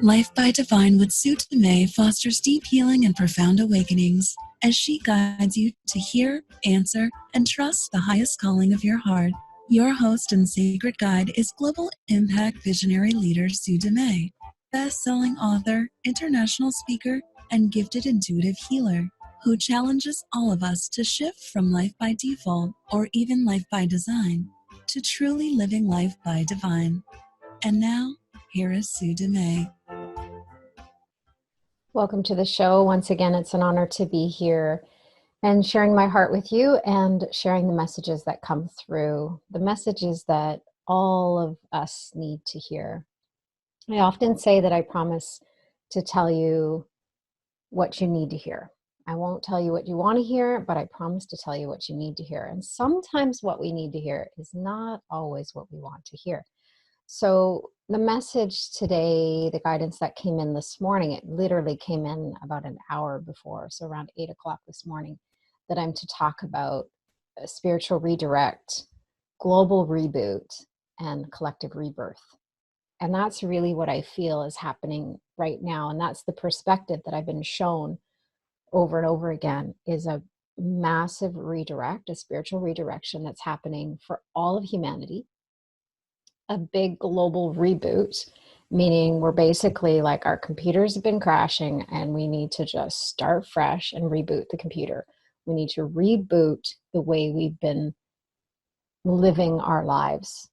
Life by Divine with Sue Dumais fosters deep healing and profound awakenings as she guides you to hear, answer, and trust the highest calling of your heart. Your host and sacred guide is global impact visionary leader Sue Dumais, best-selling author, international speaker, and gifted intuitive healer, who challenges all of us to shift from life by default, or even life by design, to truly living life by divine. And now, here is Sue Dumais. Welcome to the show. Once again, it's an honor to be here and sharing my heart with you and sharing the messages that come through, the messages that all of us need to hear. I often say that I promise to tell you what you need to hear. I won't tell you what you want to hear, but I promise to tell you what you need to hear. And sometimes what we need to hear is not always what we want to hear. So the message today, the guidance that came in this morning, it literally came in about an hour before, so around 8 o'clock this morning, that I'm to talk about a spiritual redirect, global reboot, and collective rebirth. And that's really what I feel is happening right now. And that's the perspective that I've been shown over and over again, is a massive redirect, a spiritual redirection that's happening for all of humanity. A big global reboot, meaning we're basically like our computers have been crashing and we need to just start fresh and reboot the computer. We need to reboot the way we've been living our lives.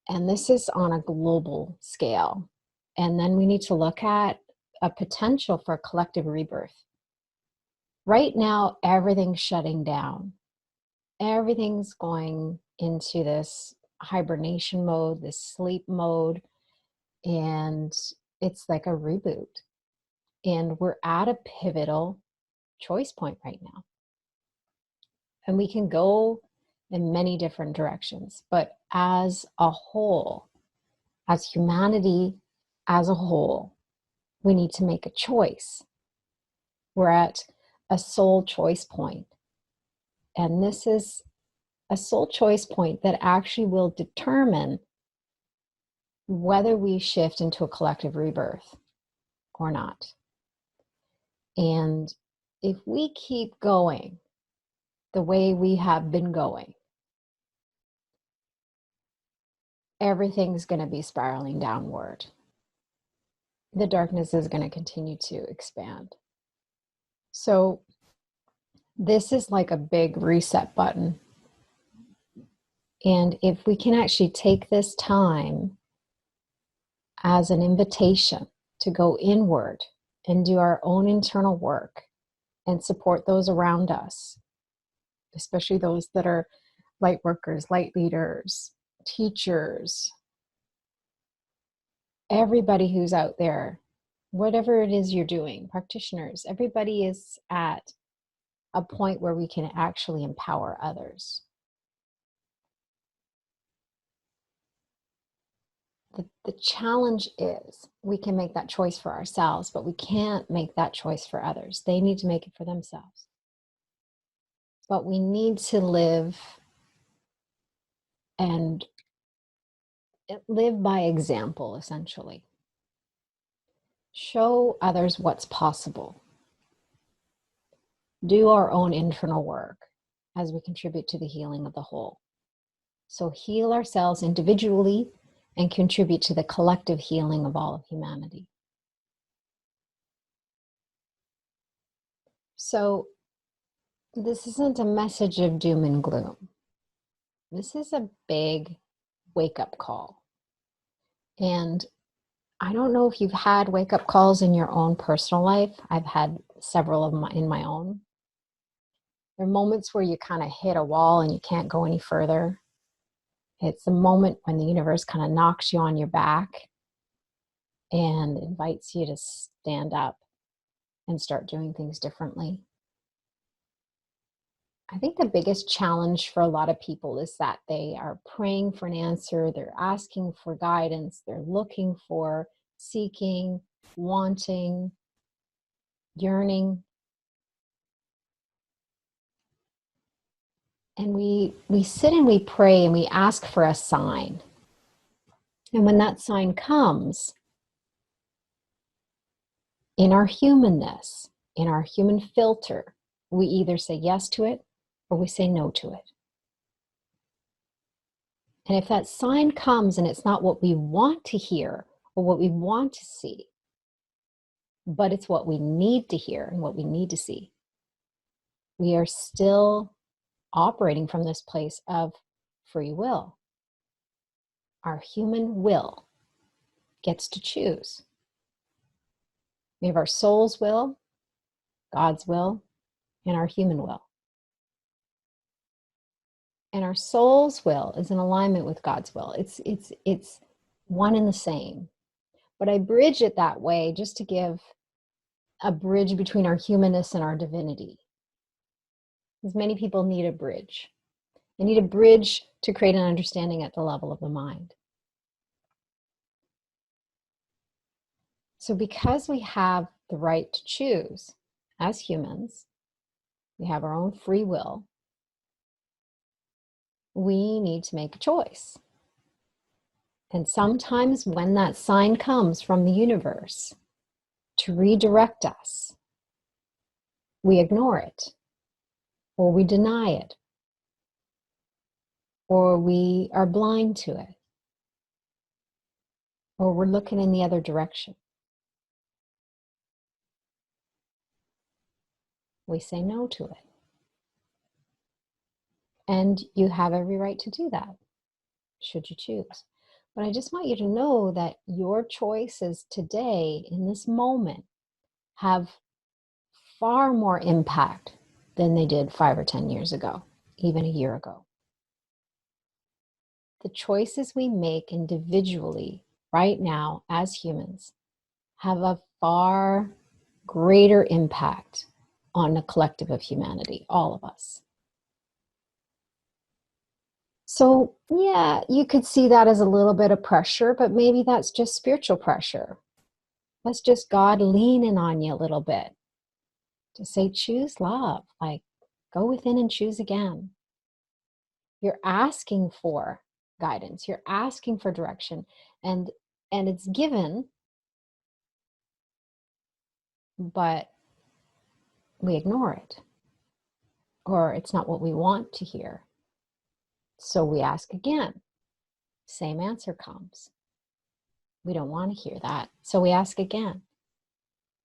And this is on a global scale. And then we need to look at a potential for collective rebirth. Right now, everything's shutting down. Everything's going into this hibernation mode, this sleep mode, and it's like a reboot. And we're at a pivotal choice point right now. And we can go in many different directions, but as a whole, as humanity as a whole, we need to make a choice. We're at a soul choice point. And this is a soul choice point that actually will determine whether we shift into a collective rebirth or not. And if we keep going the way we have been going, everything's going to be spiraling downward. The darkness is going to continue to expand. So this is like a big reset button. And if we can actually take this time as an invitation to go inward and do our own internal work and support those around us, especially those that are light workers, light leaders, teachers, everybody who's out there, whatever it is you're doing, practitioners, everybody is at a point where we can actually empower others. The challenge is we can make that choice for ourselves, but we can't make that choice for others. They need to make it for themselves. But we need to live and live by example, essentially. Show others what's possible. Do our own internal work as we contribute to the healing of the whole. So heal ourselves individually and contribute to the collective healing of all of humanity. So this isn't a message of doom and gloom. This is a big wake-up call. And I don't know if you've had wake-up calls in your own personal life. I've had several of them in my own. There are moments where you kind of hit a wall and you can't go any further. It's a moment when the universe kind of knocks you on your back and invites you to stand up and start doing things differently. I think the biggest challenge for a lot of people is that they are praying for an answer, they're asking for guidance, they're looking for, seeking, wanting, yearning. And we sit and we pray and we ask for a sign. And when that sign comes, In our humanness, in our human filter, we either say yes to it or we say no to it. And if that sign comes and it's not what we want to hear or what we want to see, but it's what we need to hear and what we need to see, we are still operating from this place of free will. Our human will gets to choose. We have our soul's will, God's will, and our human will. And our soul's will is in alignment with God's will. It's one and the same. But I bridge it that way just to give a bridge between our humanness and our divinity. Because many people need a bridge. They need a bridge to create an understanding at the level of the mind. So because we have the right to choose as humans, we have our own free will, we need to make a choice. And sometimes when that sign comes from the universe to redirect us, we ignore it, or we deny it, or we are blind to it, or we're looking in the other direction. We say no to it. And you have every right to do that, should you choose. But I just want you to know that your choices today, in this moment, have far more impact than they did 5 or 10 years ago, even a year ago. The choices we make individually right now as humans have a far greater impact on the collective of humanity, all of us. So yeah, you could see that as a little bit of pressure, but maybe that's just spiritual pressure. That's just God leaning on you a little bit to say, choose love, like go within and choose again. You're asking for guidance, you're asking for direction, and it's given, but we ignore it, or it's not what we want to hear. So we ask again. Same answer comes. We don't want to hear that. So we ask again.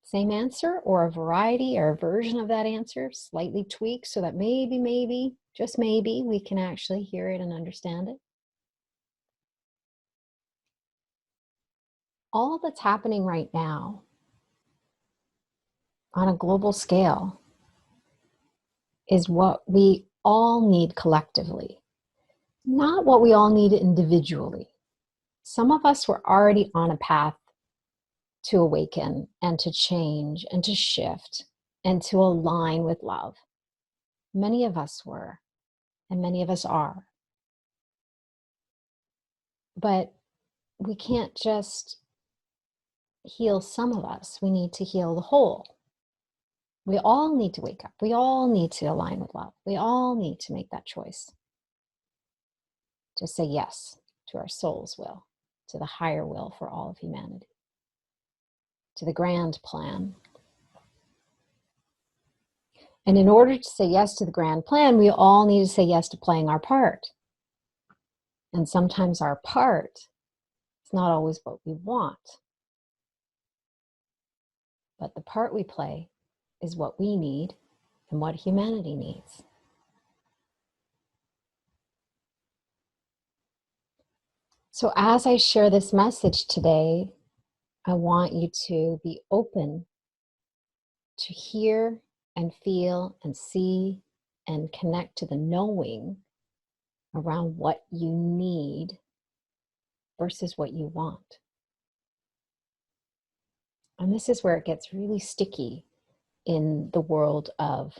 Same answer, or a variety or a version of that answer, slightly tweaked so that maybe, just maybe, we can actually hear it and understand it. All that's happening right now on a global scale is what we all need collectively, not what we all need individually. Some of us were already on a path to awaken and to change and to shift and to align with love. Many of us were, and many of us are. But we can't just heal some of us. We need to heal the whole. We all need to wake up. We all need to align with love. We all need to make that choice. To say yes to our soul's will, to the higher will for all of humanity, to the grand plan. And in order to say yes to the grand plan, we all need to say yes to playing our part. And sometimes our part is not always what we want. But the part we play is what we need and what humanity needs. So as I share this message today, I want you to be open to hear and feel and see and connect to the knowing around what you need versus what you want. And this is where it gets really sticky in the world of,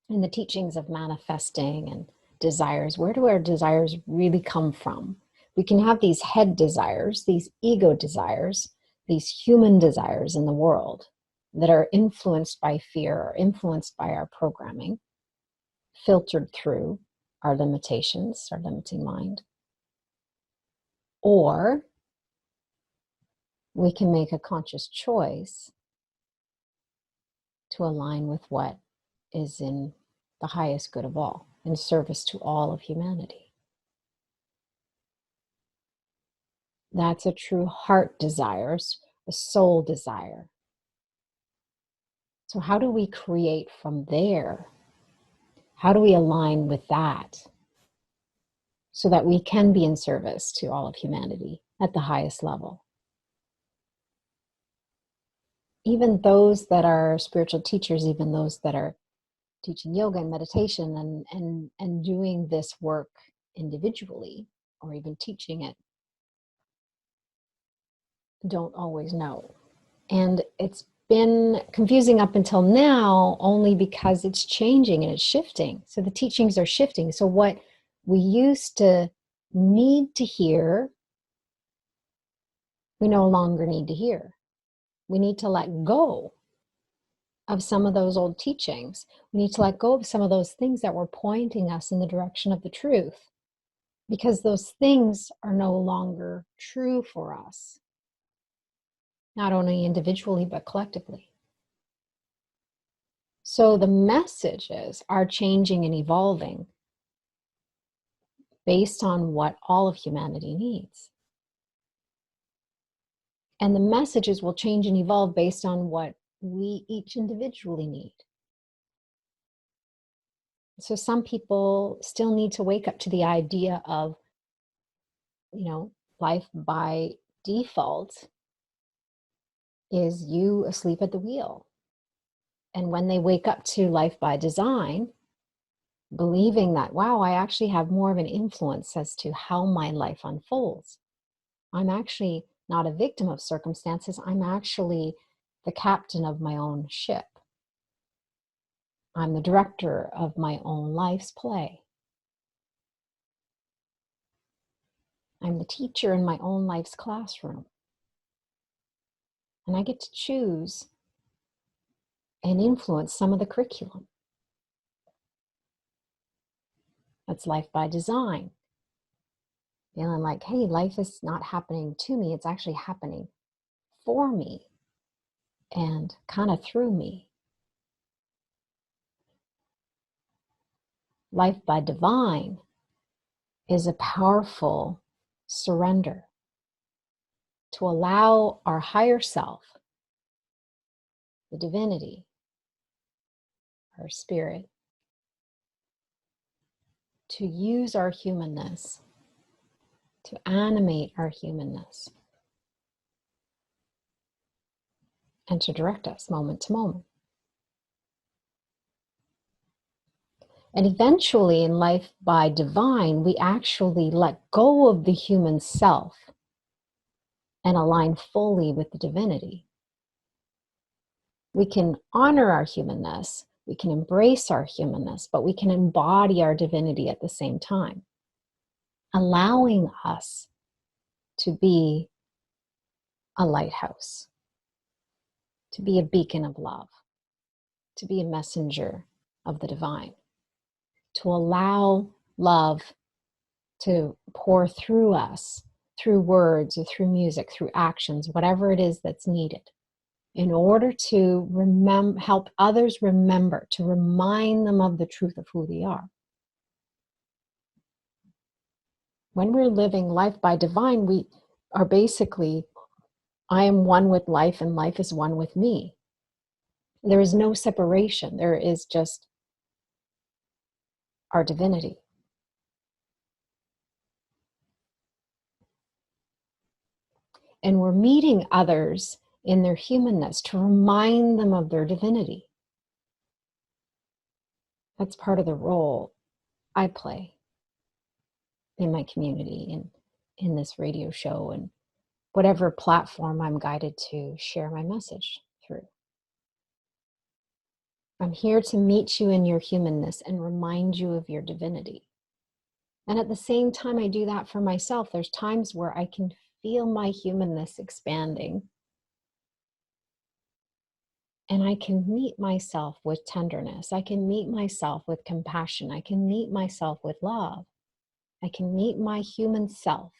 in the teachings of manifesting and desires. Where do our desires really come from? We can have these head desires, these ego desires, these human desires in the world that are influenced by fear or influenced by our programming, filtered through our limitations, our limiting mind. Or we can make a conscious choice to align with what is in the highest good of all, in service to all of humanity. That's a true heart desire, a soul desire. So how do we create from there? How do we align with that so that we can be in service to all of humanity at the highest level? Even those that are spiritual teachers, even those that are teaching yoga and meditation and doing this work individually, or even teaching it, don't always know. And it's been confusing up until now only because it's changing and it's shifting. So the teachings are shifting. So what we used to need to hear, we no longer need to hear. We need to let go of some of those old teachings. We need to let go of some of those things that were pointing us in the direction of the truth, because those things are no longer true for us, not only individually, but collectively. So the messages are changing and evolving based on what all of humanity needs. And the messages will change and evolve based on what we each individually need. So some people still need to wake up to the idea of, life by default is you asleep at the wheel. And when they wake up to life by design, believing that, wow, I actually have more of an influence as to how my life unfolds. I'm actually not a victim of circumstances. I'm actually the captain of my own ship. I'm the director of my own life's play. I'm the teacher in my own life's classroom. And I get to choose and influence some of the curriculum. That's life by design. Feeling like, hey, life is not happening to me, it's actually happening for me and kind of through me. Life by divine is a powerful surrender to allow our higher self, the divinity, our spirit, to use our humanness, to animate our humanness, and to direct us moment to moment. And eventually in life by divine, we actually let go of the human self and align fully with the divinity. We can honor our humanness, we can embrace our humanness, but we can embody our divinity at the same time, allowing us to be a lighthouse, to be a beacon of love, to be a messenger of the divine, to allow love to pour through us, through words or through music, through actions, whatever it is that's needed, in order to help others remember, to remind them of the truth of who they are. When we're living life by divine, we are basically, I am one with life and life is one with me. There is no separation. There is just our divinity. And we're meeting others in their humanness to remind them of their divinity. That's part of the role I play in my community and in this radio show and whatever platform I'm guided to share my message through. I'm here to meet you in your humanness and remind you of your divinity. And at the same time I do that for myself, there's times where I can feel my humanness expanding. And I can meet myself with tenderness. I can meet myself with compassion. I can meet myself with love. I can meet my human self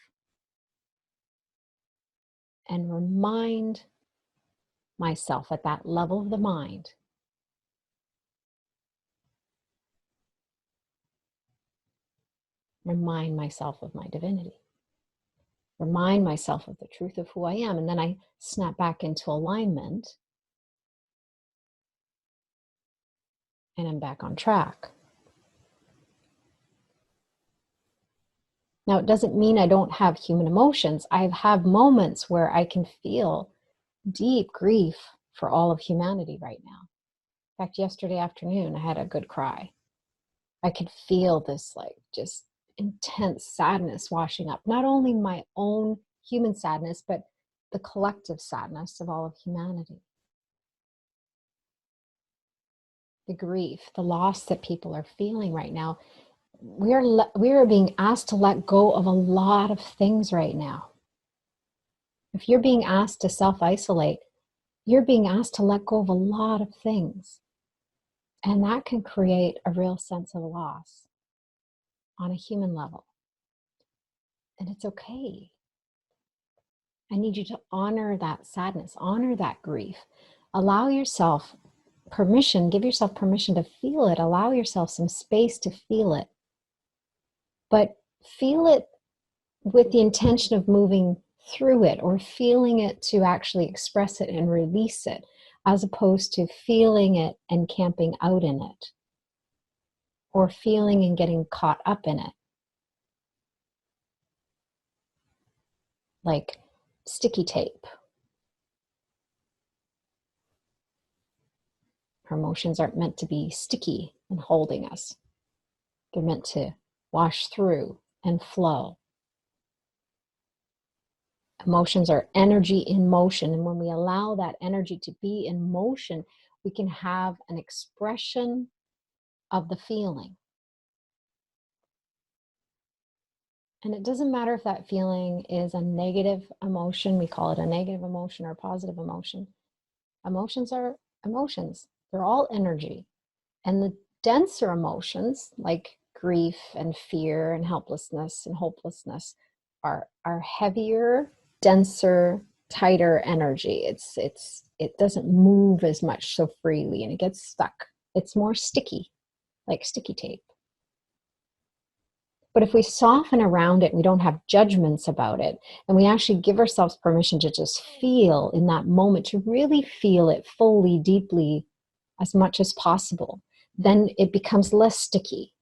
and remind myself at that level of the mind Remind myself of my divinity. Remind myself of the truth of who I am. And then I snap back into alignment and I'm back on track. Now, it doesn't mean I don't have human emotions. I have moments where I can feel deep grief for all of humanity right now. In fact, yesterday afternoon, I had a good cry. I could feel this like just intense sadness washing up, not only my own human sadness, but the collective sadness of all of humanity. The grief, the loss that people are feeling right now. We are being asked to let go of a lot of things right now. If you're being asked to self-isolate, you're being asked to let go of a lot of things. And that can create a real sense of loss on a human level. And it's okay. I need you to honor that sadness, honor that grief. Allow yourself permission, give yourself permission to feel it. Allow yourself some space to feel it. But feel it with the intention of moving through it, or feeling it to actually express it and release it, as opposed to feeling it and camping out in it, or feeling and getting caught up in it. Like sticky tape. Our emotions aren't meant to be sticky and holding us. They're meant to wash through and flow. Emotions are energy in motion, and when we allow that energy to be in motion, we can have an expression of the feeling. And it doesn't matter if that feeling is a negative emotion, we call it a negative emotion or a positive emotion. Emotions are emotions. They're all energy. And the denser emotions, like grief and fear and helplessness and hopelessness, are heavier, denser, tighter energy. It doesn't move as much so freely, and it gets stuck. It's more sticky, like sticky tape. But if we soften around it, we don't have judgments about it, and we actually give ourselves permission to just feel in that moment, to really feel it fully, deeply, as much as possible, then it becomes less sticky.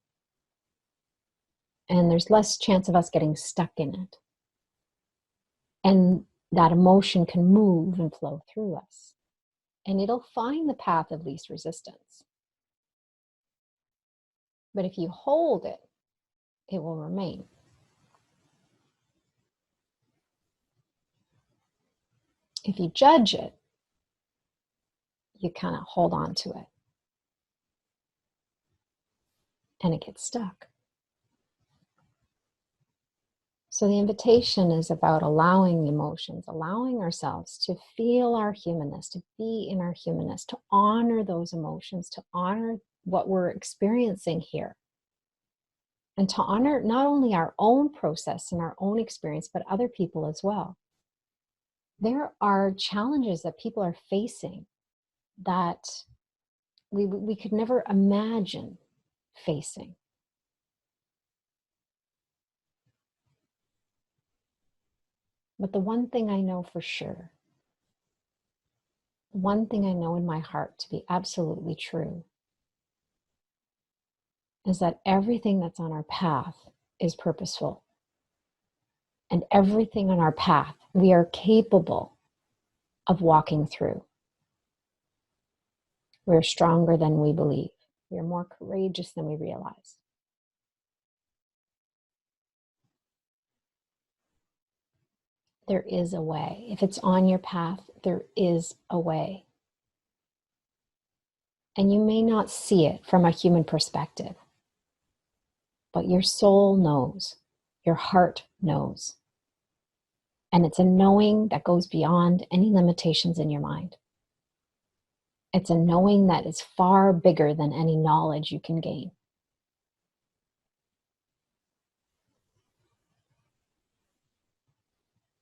And there's less chance of us getting stuck in it. And that emotion can move and flow through us. And it'll find the path of least resistance. But if you hold it, it will remain. If you judge it, you kind of hold on to it. And it gets stuck. So the invitation is about allowing emotions, allowing ourselves to feel our humanness, to be in our humanness, to honor those emotions, to honor what we're experiencing here. And to honor not only our own process and our own experience, but other people as well. There are challenges that people are facing that we could never imagine facing. But the one thing I know for sure, one thing I know in my heart to be absolutely true, is that everything that's on our path is purposeful. And everything on our path, we are capable of walking through. We're stronger than we believe. We are more courageous than we realize. There is a way. If it's on your path, there is a way. And you may not see it from a human perspective, but your soul knows, your heart knows. And it's a knowing that goes beyond any limitations in your mind. It's a knowing that is far bigger than any knowledge you can gain.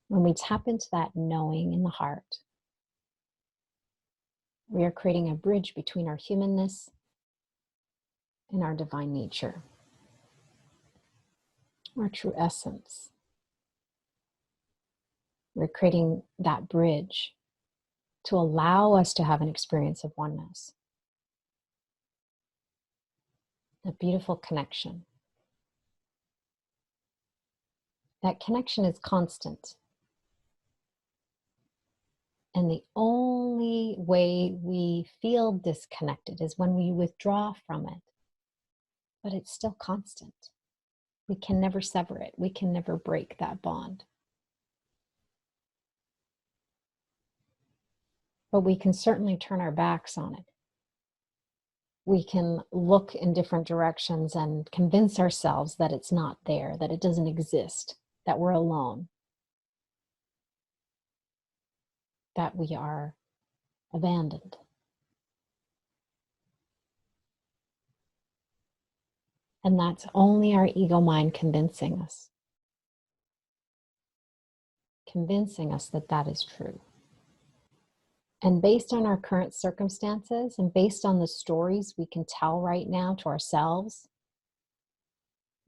When we tap into that knowing in the heart, we are creating a bridge between our humanness and our divine nature. our true essence. We're creating that bridge to allow us to have an experience of oneness. A beautiful connection. That connection is constant. And the only way we feel disconnected is when we withdraw from it. But it's still constant. We can never sever it. We can never break that bond. But we can certainly turn our backs on it. We can look in different directions and convince ourselves that it's not there, that it doesn't exist, that we're alone, that we are abandoned. And that's only our ego mind convincing us that that is true. And based on our current circumstances and based on the stories we can tell right now to ourselves,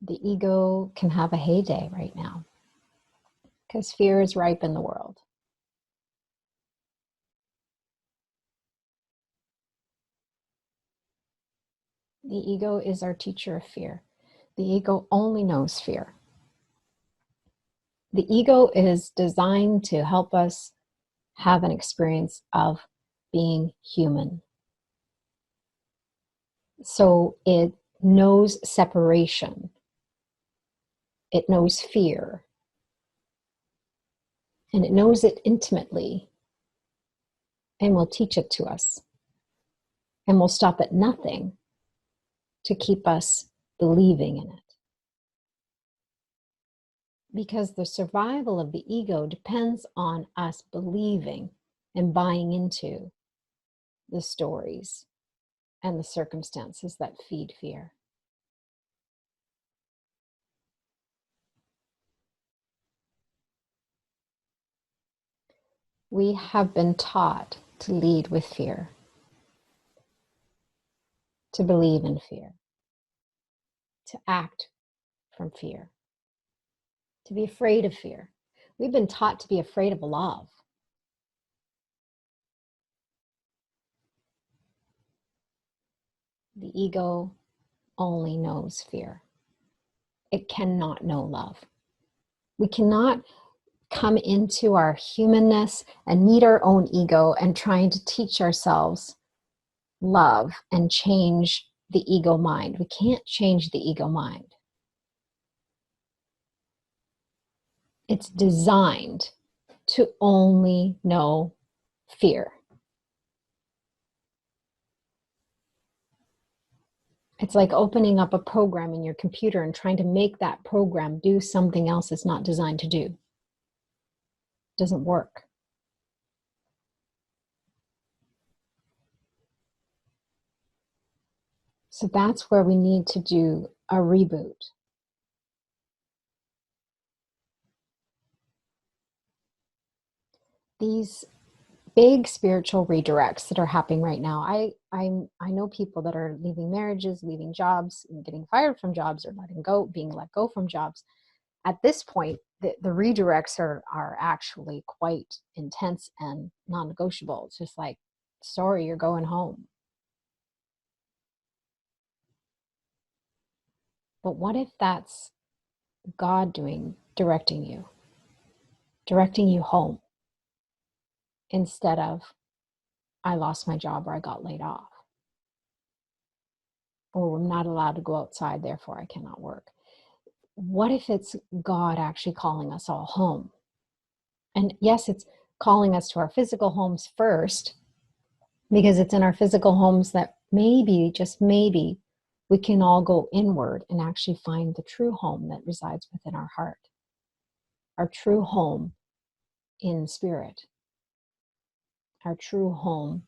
the ego can have a heyday right now because fear is ripe in the world. The ego is our teacher of fear. The ego only knows fear. The ego is designed to help us have an experience of being human. So it knows separation. It knows fear. And it knows it intimately and will teach it to us. And will stop at nothing to keep us believing in it. Because the survival of the ego depends on us believing and buying into the stories and the circumstances that feed fear. We have been taught to lead with fear, to believe in fear, to act from fear, to be afraid of fear. We've been taught to be afraid of love. The ego only knows fear. It cannot know love. We cannot come into our humanness and meet our own ego and trying to teach ourselves love and change the ego mind. We can't change the ego mind. It's designed to only know fear. It's like opening up a program in your computer and trying to make that program do something else it's not designed to do. It doesn't work. So that's where we need to do a reboot. These big spiritual redirects that are happening right now. I know people that are leaving marriages, leaving jobs, and getting fired from jobs, or being let go from jobs. At this point, the redirects are actually quite intense and non-negotiable. It's just like, sorry, you're going home. But what if that's God directing you home, instead of, I lost my job or I got laid off, or I'm not allowed to go outside, therefore I cannot work. What if it's God actually calling us all home? And yes, it's calling us to our physical homes first, because it's in our physical homes that maybe, just maybe, we can all go inward and actually find the true home that resides within our heart. Our true home in spirit. Our true home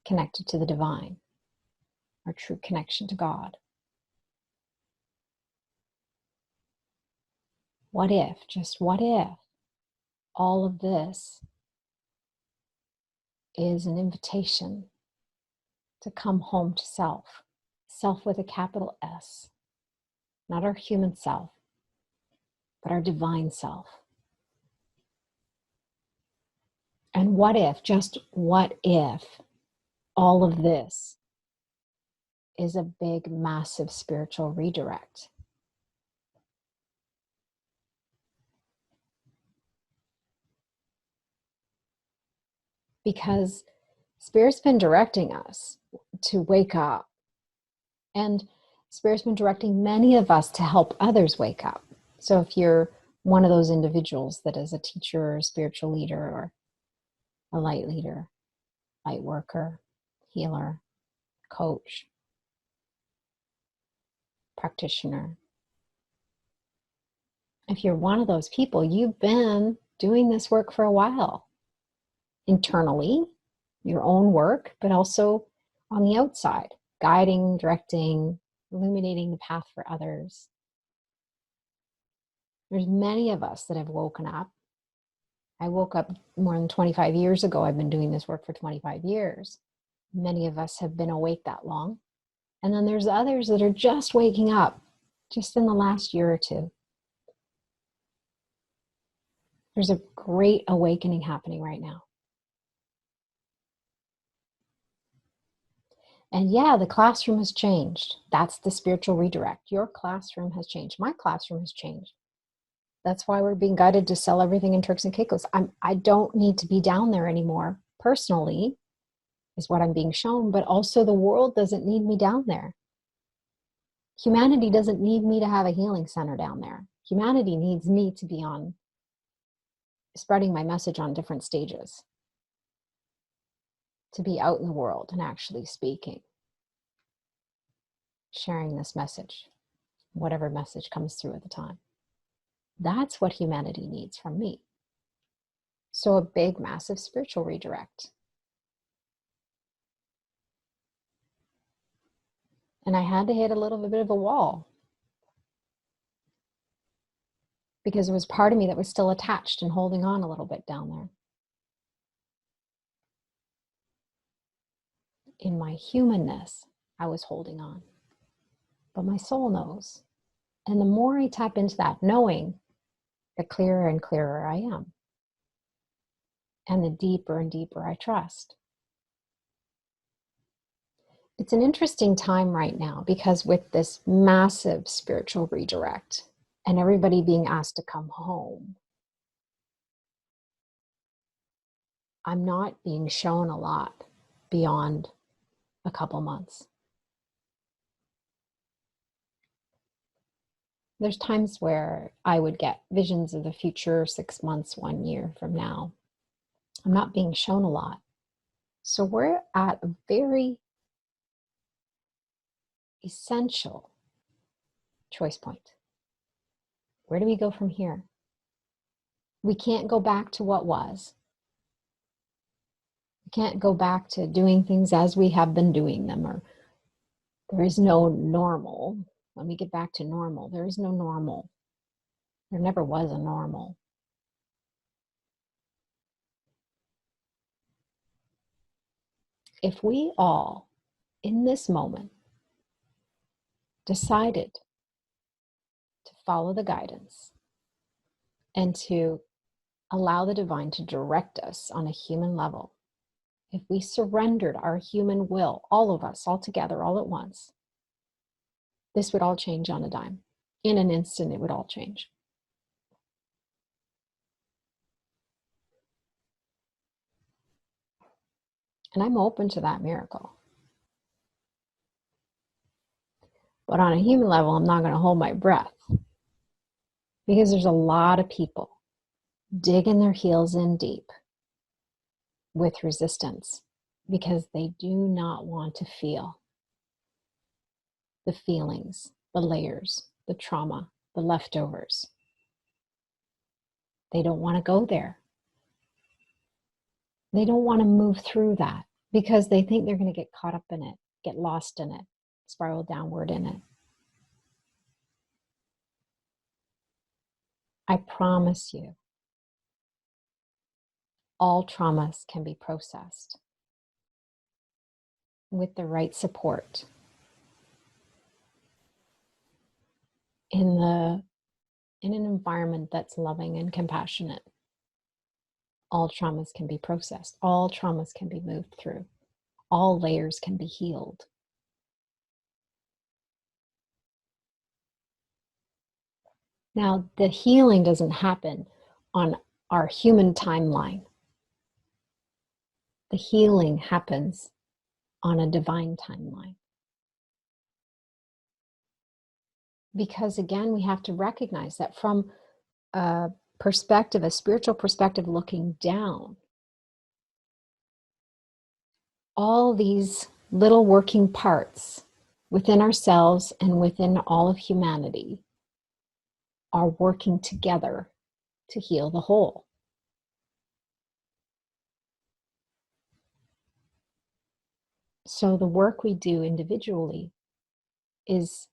connected to the divine. Our true connection to God. What if, just what if, all of this is an invitation to come home to self. Self with a capital S. not our human self, but our divine self. And what if, just what if, all of this is a big, massive spiritual redirect? Because Spirit's been directing us to wake up. And Spirit's been directing many of us to help others wake up. So if you're one of those individuals that is a teacher or a spiritual leader or a light leader, light worker, healer, coach, practitioner, if you're one of those people, you've been doing this work for a while. Internally, your own work, but also on the outside, guiding, directing, illuminating the path for others. There's many of us that have woken up. I woke up more than 25 years ago. I've been doing this work for 25 years. Many of us have been awake that long. And then there's others that are just waking up just in the last year or two. There's a great awakening happening right now. And yeah, the classroom has changed. That's the spiritual redirect. Your classroom has changed. My classroom has changed. That's why we're being guided to sell everything in Turks and Caicos. I don't need to be down there anymore. Personally, is what I'm being shown, but also the world doesn't need me down there. Humanity doesn't need me to have a healing center down there. Humanity needs me to be on spreading my message on different stages, to be out in the world and actually speaking, sharing this message, whatever message comes through at the time. That's what humanity needs from me. So a big, massive spiritual redirect. And I had to hit a little bit of a wall because there was part of me that was still attached and holding on a little bit down there. In my humanness, I was holding on. But my soul knows. And the more I tap into that knowing, the clearer and clearer I am. And the deeper and deeper I trust. It's an interesting time right now because with this massive spiritual redirect and everybody being asked to come home, I'm not being shown a lot beyond a couple months. There's times where I would get visions of the future 6 months, 1 year from now. I'm not being shown a lot. So we're at a very essential choice point. Where do we go from here? We can't go back to what was. We can't go back to doing things as we have been doing them, or there is no normal. When we get back to normal, there is no normal. There never was a normal. If we all, in this moment, decided to follow the guidance and to allow the divine to direct us on a human level, if we surrendered our human will, all of us, all together, all at once, this would all change on a dime. In an instant, it would all change. And I'm open to that miracle. But on a human level, I'm not going to hold my breath because there's a lot of people digging their heels in deep with resistance because they do not want to feel the feelings, the layers, the trauma, the leftovers. They don't want to go there. They don't want to move through that because they think they're going to get caught up in it, get lost in it, spiral downward in it. I promise you, all traumas can be processed with the right support. in an environment that's loving and compassionate, all traumas can be processed. All traumas can be moved through. All layers can be healed. Now, the healing doesn't happen on our human timeline. The healing happens on a divine timeline. Because again, we have to recognize that from a perspective, a spiritual perspective looking down, all these little working parts within ourselves and within all of humanity are working together to heal the whole. So the work we do individually is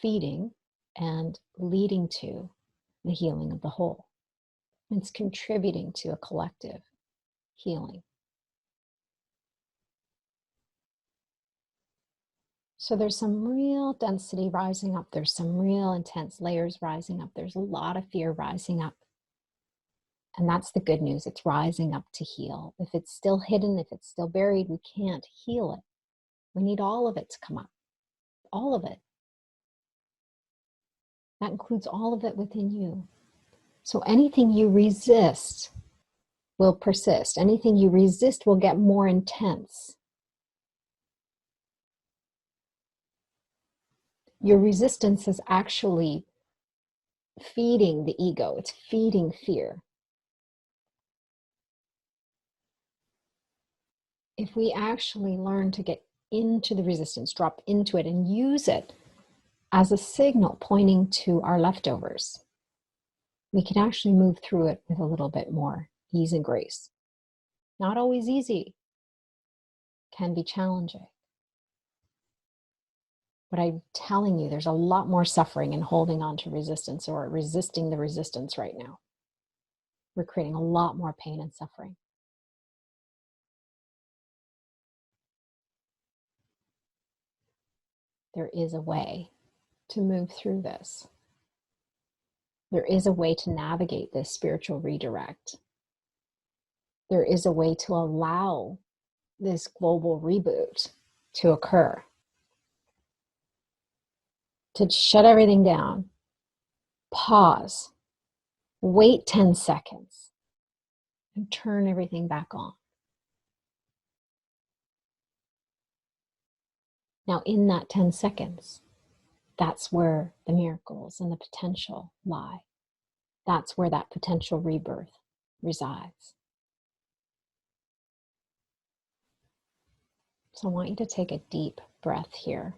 feeding and leading to the healing of the whole. It's contributing to a collective healing. So there's some real density rising up. There's some real intense layers rising up. There's a lot of fear rising up. And that's the good news. It's rising up to heal. If it's still hidden, if it's still buried, we can't heal it. We need all of it to come up. All of it. That includes all of it within you. So anything you resist will persist. Anything you resist will get more intense. Your resistance is actually feeding the ego. It's feeding fear. If we actually learn to get into the resistance, drop into it, and use it as a signal pointing to our leftovers, we can actually move through it with a little bit more ease and grace. Not always easy, can be challenging. But I'm telling you, there's a lot more suffering in holding on to resistance or resisting the resistance right now. We're creating a lot more pain and suffering. There is a way to move through this. There is a way to navigate this spiritual redirect. There is a way to allow this global reboot to occur. To shut everything down, pause, wait 10 seconds, and turn everything back on. Now, in that 10 seconds, that's where the miracles and the potential lie. That's where that potential rebirth resides. So I want you to take a deep breath here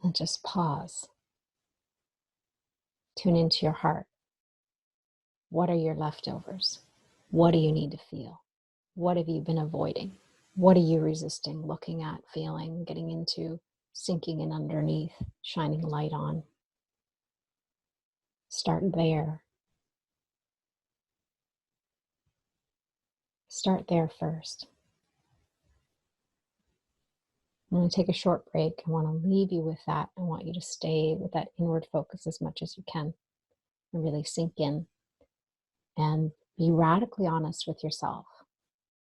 and just pause. Tune into your heart. What are your leftovers? What do you need to feel? What have you been avoiding? What are you resisting, looking at, feeling, getting into, sinking in underneath, shining light on? Start there. Start there first. I'm going to take a short break. I want to leave you with that. I want you to stay with that inward focus as much as you can and really sink in and be radically honest with yourself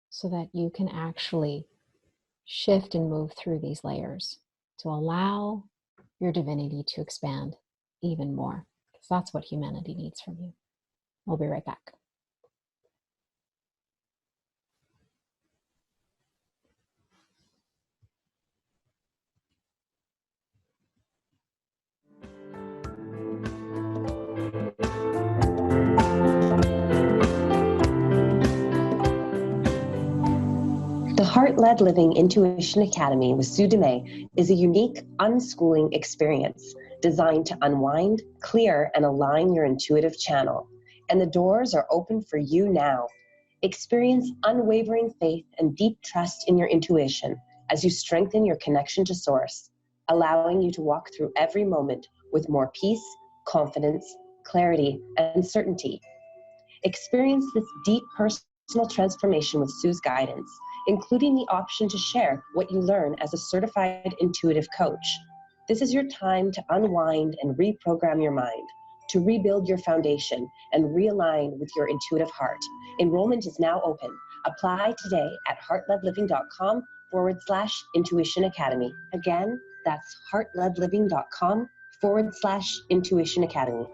so that you can actually shift and move through these layers to allow your divinity to expand even more, because that's what humanity needs from you. We'll be right back. The Heart-Led Living Intuition Academy with Sue Dumais is a unique unschooling experience designed to unwind, clear, and align your intuitive channel. And the doors are open for you now. Experience unwavering faith and deep trust in your intuition as you strengthen your connection to Source, allowing you to walk through every moment with more peace, confidence, clarity, and certainty. Experience this deep personal transformation with Sue's guidance, including the option to share what you learn as a certified intuitive coach. This is your time to unwind and reprogram your mind, to rebuild your foundation and realign with your intuitive heart. Enrollment is now open. Apply today at heartledliving.com/Intuition Academy. Again, that's heartledliving.com/Intuition Academy.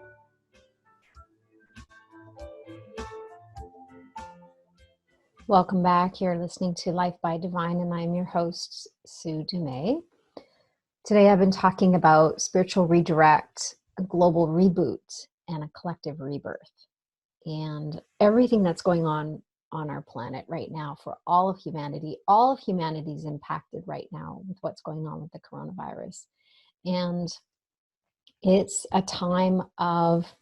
Welcome back. You're listening to Life by Divine, and I'm your host, Sue Dumais. Today I've been talking about spiritual redirect, a global reboot, and a collective rebirth, and everything that's going on our planet right now for all of humanity. All of humanity is impacted right now with what's going on with the coronavirus. And it's a time of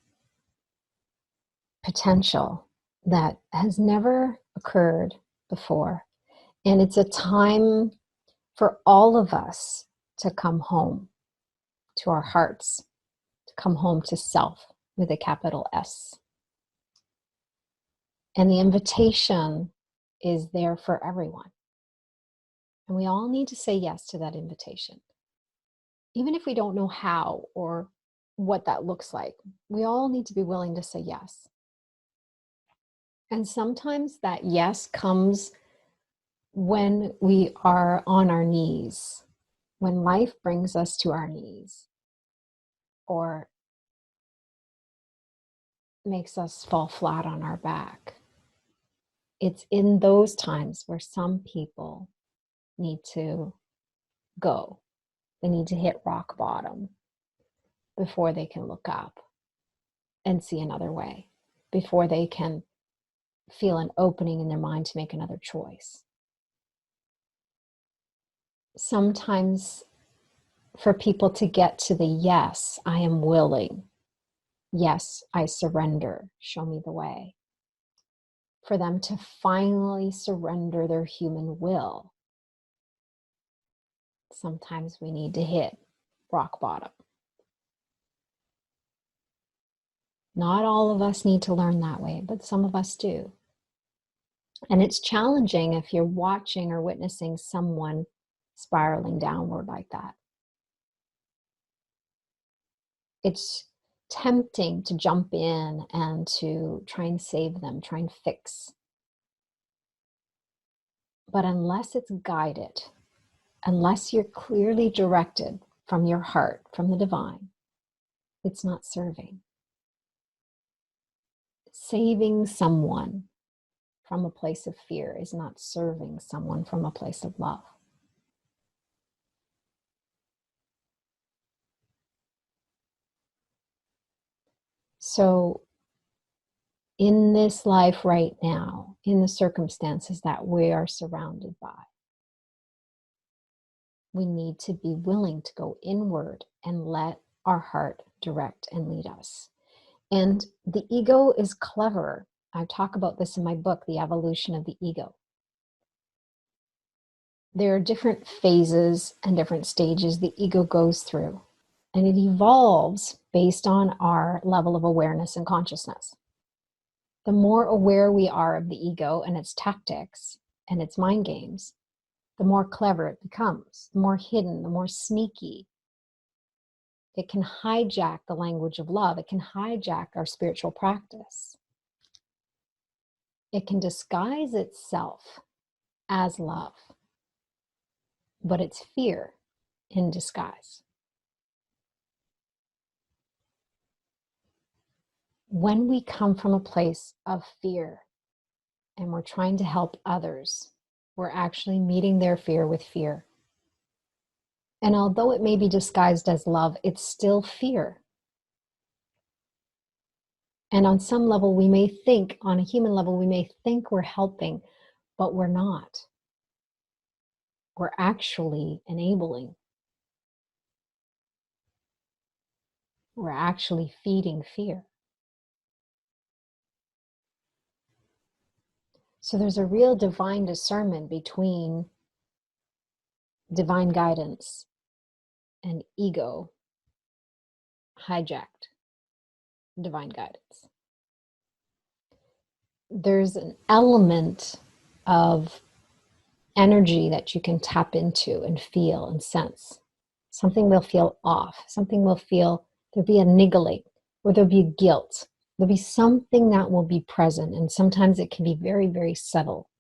potential that has never occurred before. And it's a time for all of us to come home to our hearts, to come home to self with a capital S. And the invitation is there for everyone. And we all need to say yes to that invitation. Even if we don't know how or what that looks like, we all need to be willing to say yes. And sometimes that yes comes when we are on our knees, when life brings us to our knees, or makes us fall flat on our back. It's in those times where some people need to go. They need to hit rock bottom before they can look up and see another way, before they can feel an opening in their mind to make another choice. Sometimes for people to get to the yes, I am willing. Yes, I surrender. Show me the way. For them to finally surrender their human will, sometimes we need to hit rock bottom. Not all of us need to learn that way, but some of us do. And it's challenging if you're watching or witnessing someone spiraling downward like that. It's tempting to jump in and to try and save them, try and fix. But unless it's guided, unless you're clearly directed from your heart, from the divine, it's not serving. Saving someone from a place of fear is not serving someone from a place of love. So in this life right now, in the circumstances that we are surrounded by, we need to be willing to go inward and let our heart direct and lead us. And the ego is clever. I talk about this in my book, The Evolution of the Ego. There are different phases and different stages the ego goes through, and it evolves based on our level of awareness and consciousness. The more aware we are of the ego and its tactics and its mind games, the more clever it becomes, the more hidden, the more sneaky. It can hijack the language of love. It can hijack our spiritual practice. It can disguise itself as love, but it's fear in disguise. When we come from a place of fear and we're trying to help others, we're actually meeting their fear with fear. And although it may be disguised as love, it's still fear. And on some level, we may think, on a human level, we may think we're helping, but we're not. We're actually enabling. We're actually feeding fear. So there's a real divine discernment between divine guidance and ego hijacked divine guidance. There's an element of energy that you can tap into and feel and sense. Something will feel off. Something will feel, there'll be a niggling, or there'll be guilt. There'll be something that will be present. And sometimes it can be very, very subtle.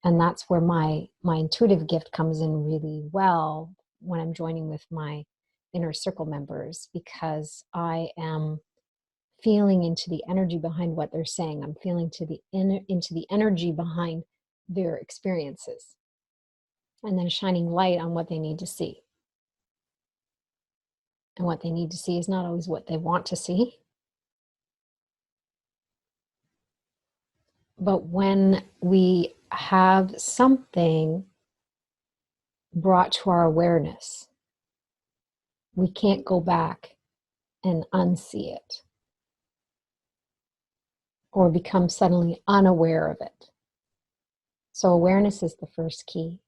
And that's where my intuitive gift comes in really well when I'm joining with my inner circle members, because I am feeling into the energy behind what they're saying. I'm feeling into the energy behind their experiences, and then shining light on what they need to see. And what they need to see is not always what they want to see. But when we have something brought to our awareness, we can't go back and unsee it, or become suddenly unaware of it. So awareness is the first key.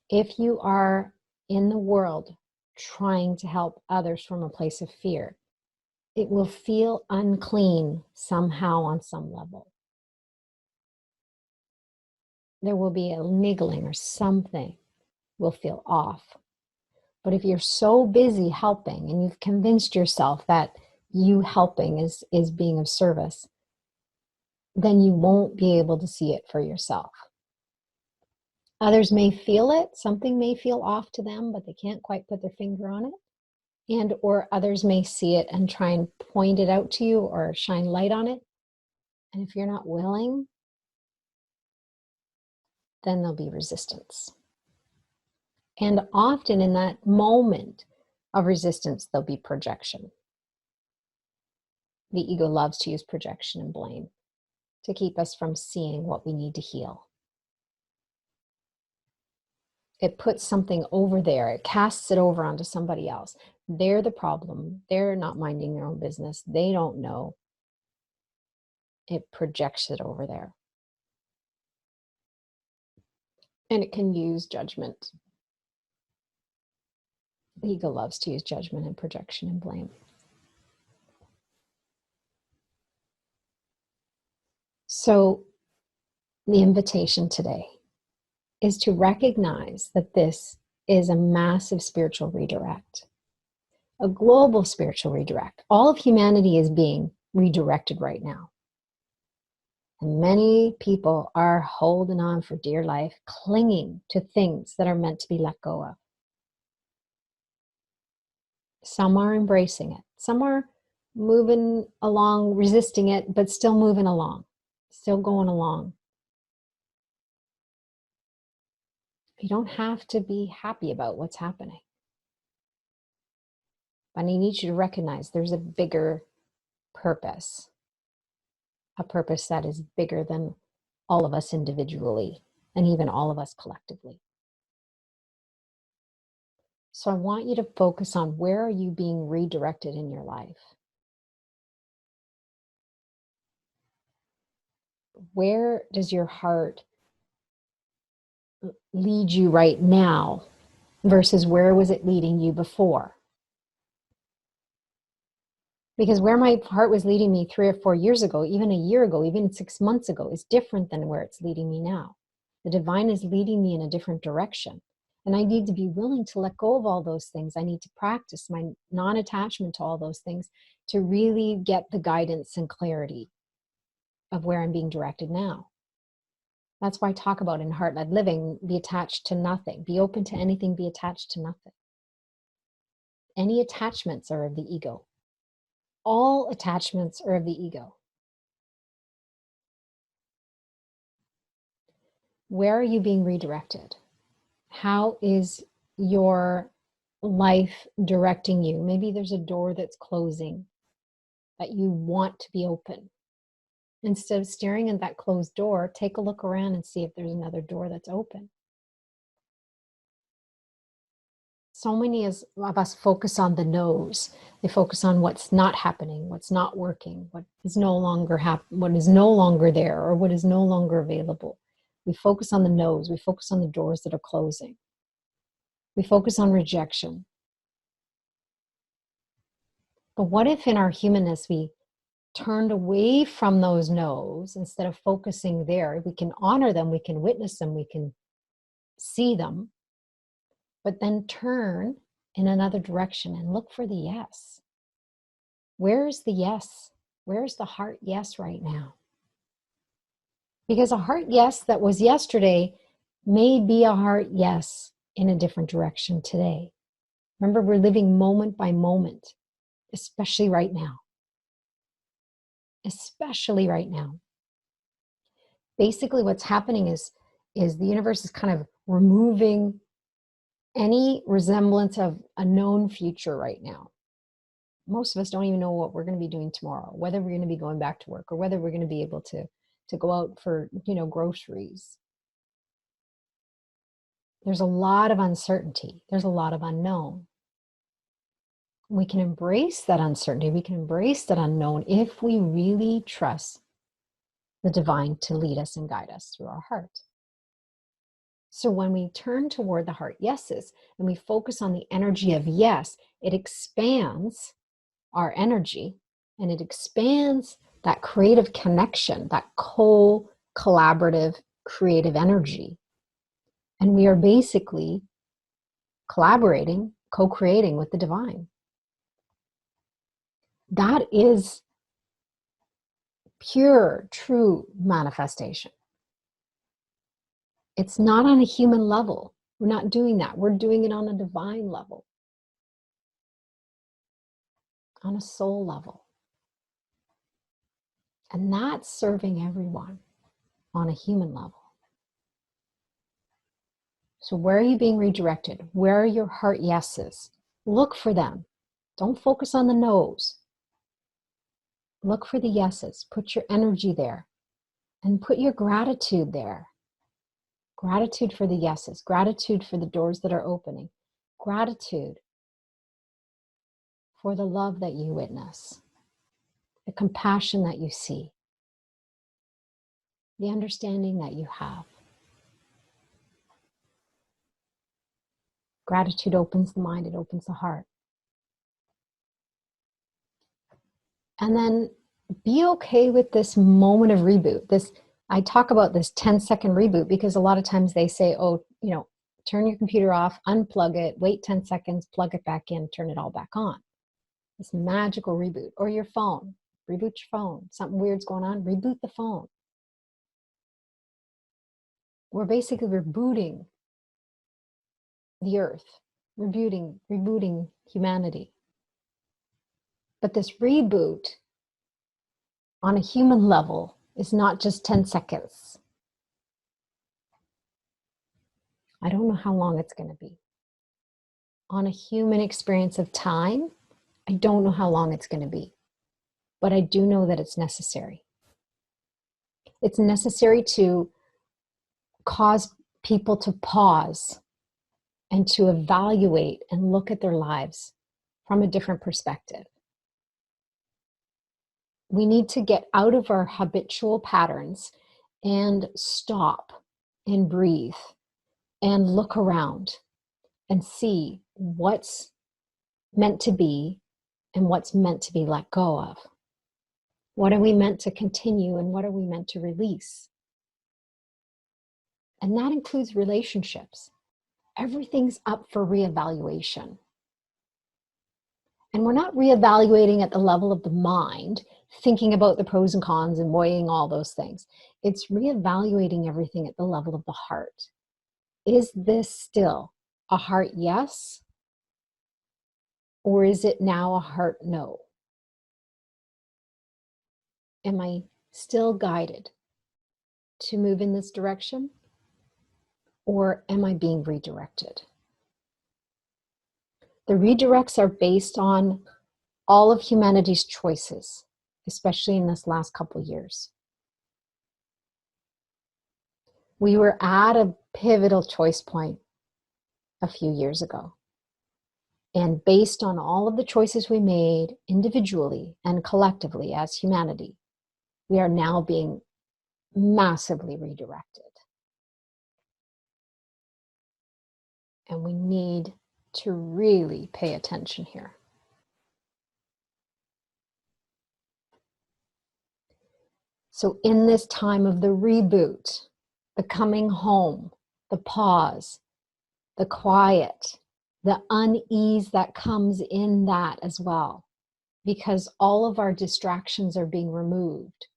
If you are in the world trying to help others from a place of fear, it will feel unclean somehow on some level. There will be a niggling, or something will feel off. But if you're so busy helping and you've convinced yourself that you helping is being of service, then you won't be able to see it for yourself. Others may feel it, something may feel off to them, but they can't quite put their finger on it. And or others may see it and try and point it out to you or shine light on it. And if you're not willing, then there'll be resistance. And often in that moment of resistance, there'll be projection. The ego loves to use projection and blame to keep us from seeing what we need to heal. It puts something over there. It casts it over onto somebody else. They're the problem. They're not minding their own business. They don't know. It projects it over there. And it can use judgment. The ego loves to use judgment and projection and blame. So the invitation today is to recognize that this is a massive spiritual redirect, a global spiritual redirect. All of humanity is being redirected right now. And many people are holding on for dear life, clinging to things that are meant to be let go of. Some are embracing it. Some are moving along, resisting it, but still moving along, still going along. You don't have to be happy about what's happening. But I need you to recognize there's a bigger purpose, a purpose that is bigger than all of us individually and even all of us collectively. So I want you to focus on, where are you being redirected in your life? Where does your heart lead you right now versus where was it leading you before? Because where my heart was leading me 3 or 4 years ago, even a year ago, even 6 months ago, is different than where it's leading me now. The divine is leading me in a different direction. And I need to be willing to let go of all those things. I need to practice my non-attachment to all those things to really get the guidance and clarity of where I'm being directed now. That's why I talk about in heart-led living, be attached to nothing. Be open to anything, be attached to nothing. Any attachments are of the ego. All attachments are of the ego. Where are you being redirected? How is your life directing you? Maybe there's a door that's closing that you want to be open. Instead of staring at that closed door, take a look around and see if there's another door that's open. So many of us focus on the no's. They focus on what's not happening, what's not working, what is no longer what is no longer there, or what is no longer available. We focus on the no's. We focus on the doors that are closing. We focus on rejection. But what if in our humanness we turned away from those no's instead of focusing there? We can honor them, we can witness them, we can see them, but then turn in another direction and look for the yes. Where's the yes? Where's the heart yes right now? Because a heart yes that was yesterday may be a heart yes in a different direction today. Remember, we're living moment by moment, especially right now. Especially right now. Basically, what's happening is the universe is kind of removing any resemblance of a known future right now. Most of us don't even know what we're going to be doing tomorrow, whether we're going to be going back to work or whether we're going to be able to go out for, groceries. There's a lot of uncertainty. There's a lot of unknown. We can embrace that uncertainty. We can embrace that unknown if we really trust the divine to lead us and guide us through our heart. So when we turn toward the heart yeses and we focus on the energy of yes, it expands our energy and it expands that creative connection, that collaborative creative energy. And we are basically collaborating, co-creating with the divine. That is pure, true manifestation. It's not on a human level. We're not doing that. We're doing it on a divine level, on a soul level. And that's serving everyone on a human level. So where are you being redirected? Where are your heart yeses? Look for them. Don't focus on the no's. Look for the yeses. Put your energy there and put your gratitude there. Gratitude for the yeses. Gratitude for the doors that are opening. Gratitude for the love that you witness, the compassion that you see, the understanding that you have. Gratitude opens the mind, it opens the heart. And then be okay with this moment of reboot. I talk about this 10-second reboot because a lot of times they say, oh, turn your computer off, unplug it, wait 10 seconds, plug it back in, turn it all back on. This magical reboot. Or your phone. Reboot your phone. Something weird's going on, reboot the phone. We're basically rebooting the earth, rebooting humanity. But this reboot on a human level is not just 10 seconds. I don't know how long it's going to be. On a human experience of time, I don't know how long it's going to be. But I do know that it's necessary. It's necessary to cause people to pause and to evaluate and look at their lives from a different perspective. We need to get out of our habitual patterns and stop and breathe and look around and see what's meant to be and what's meant to be let go of. What are we meant to continue and what are we meant to release? And that includes relationships. Everything's up for reevaluation. And we're not reevaluating at the level of the mind, thinking about the pros and cons and weighing all those things. It's reevaluating everything at the level of the heart. Is this still a heart yes? Or is it now a heart no? Am I still guided to move in this direction? Or am I being redirected? The redirects are based on all of humanity's choices, especially in this last couple years. We were at a pivotal choice point a few years ago. And based on all of the choices we made individually and collectively as humanity, we are now being massively redirected. And we need to really pay attention here. So in this time of the reboot, the coming home, the pause, the quiet, the unease that comes in that as well, because all of our distractions are being removed.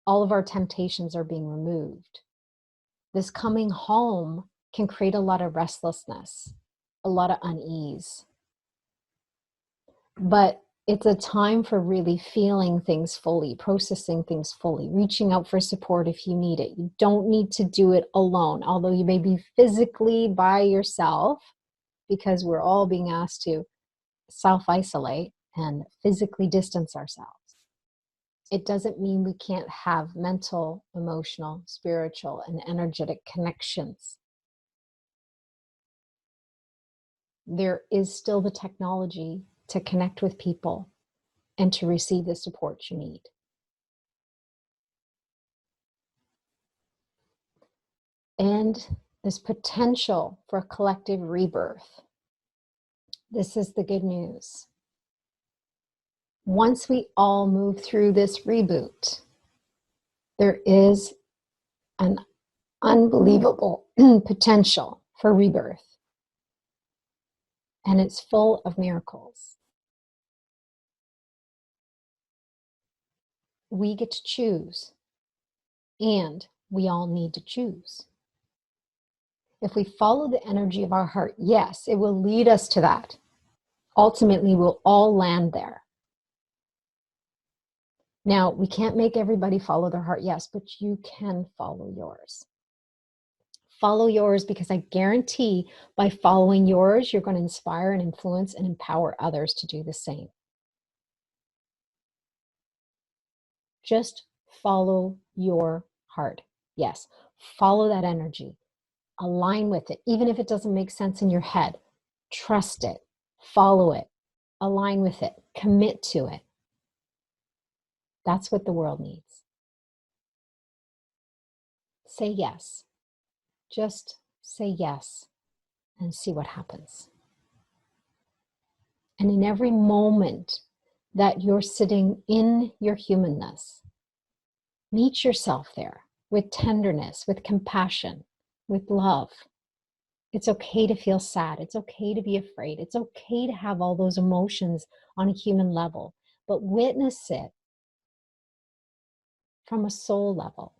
All of our temptations are being removed. This coming home can create a lot of restlessness, a lot of unease. But it's a time for really feeling things fully, processing things fully, reaching out for support if you need it. You don't need to do it alone, although you may be physically by yourself, because we're all being asked to self-isolate and physically distance ourselves. It doesn't mean we can't have mental, emotional, spiritual, and energetic connections. There is still the technology to connect with people and to receive the support you need. And this potential for a collective rebirth. This is the good news. Once we all move through this reboot, there is an unbelievable potential for rebirth. And it's full of miracles. We get to choose, and we all need to choose. If we follow the energy of our heart, yes, it will lead us to that. Ultimately, we'll all land there. Now, we can't make everybody follow their heart, yes, but you can follow yours. Follow yours, because I guarantee by following yours, you're going to inspire and influence and empower others to do the same. Just follow your heart. Yes, follow that energy. Align with it, even if it doesn't make sense in your head. Trust it. Follow it. Align with it. Commit to it. That's what the world needs. Say yes. Just say yes and see what happens. And in every moment that you're sitting in your humanness, meet yourself there with tenderness, with compassion, with love. It's okay to feel sad. It's okay to be afraid. It's okay to have all those emotions on a human level, but witness it from a soul level.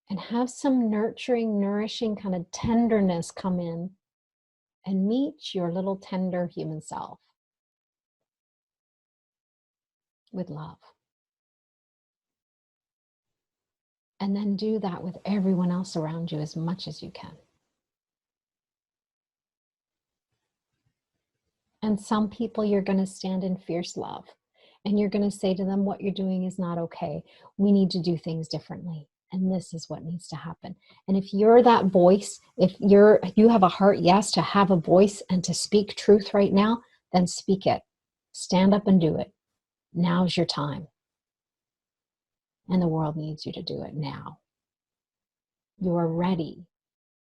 And have some nurturing, nourishing kind of tenderness come in and meet your little tender human self with love. And then do that with everyone else around you as much as you can. And some people you're going to stand in fierce love. And you're going to say to them, what you're doing is not okay. We need to do things differently. And this is what needs to happen. And if you're that voice, if you have a heart, yes, to have a voice and to speak truth right now, then speak it. Stand up and do it. Now's your time. And the world needs you to do it now. You are ready.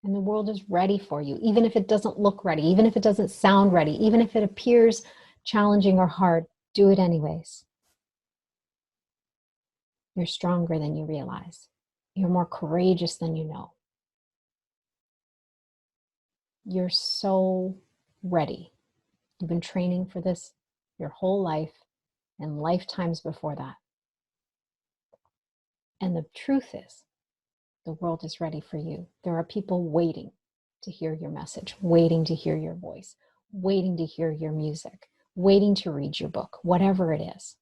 And the world is ready for you, even if it doesn't look ready, even if it doesn't sound ready, even if it appears challenging or hard, do it anyways. You're stronger than you realize. You're more courageous than you know. You're so ready. You've been training for this your whole life and lifetimes before that. And the truth is, the world is ready for you. There are people waiting to hear your message, waiting to hear your voice, waiting to hear your music, waiting to read your book, whatever it is.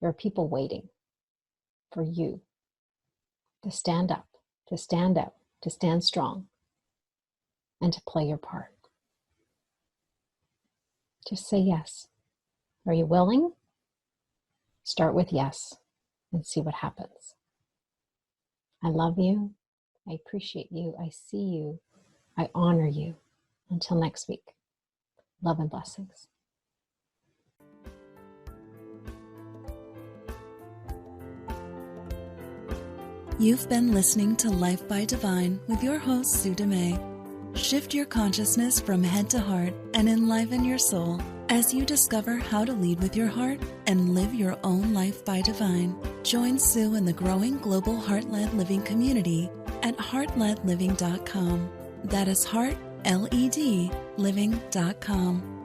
There are people waiting for you to stand up, to stand out, to stand strong, and to play your part. Just say yes. Are you willing? Start with yes and see what happens. I love you. I appreciate you. I see you. I honor you. Until next week, love and blessings. You've been listening to Life by Divine with your host, Sue Dumais. Shift your consciousness from head to heart and enliven your soul as you discover how to lead with your heart and live your own life by divine. Join Sue in the growing global heart-led living community at heartledliving.com. That is heart, L-E-D, living.com.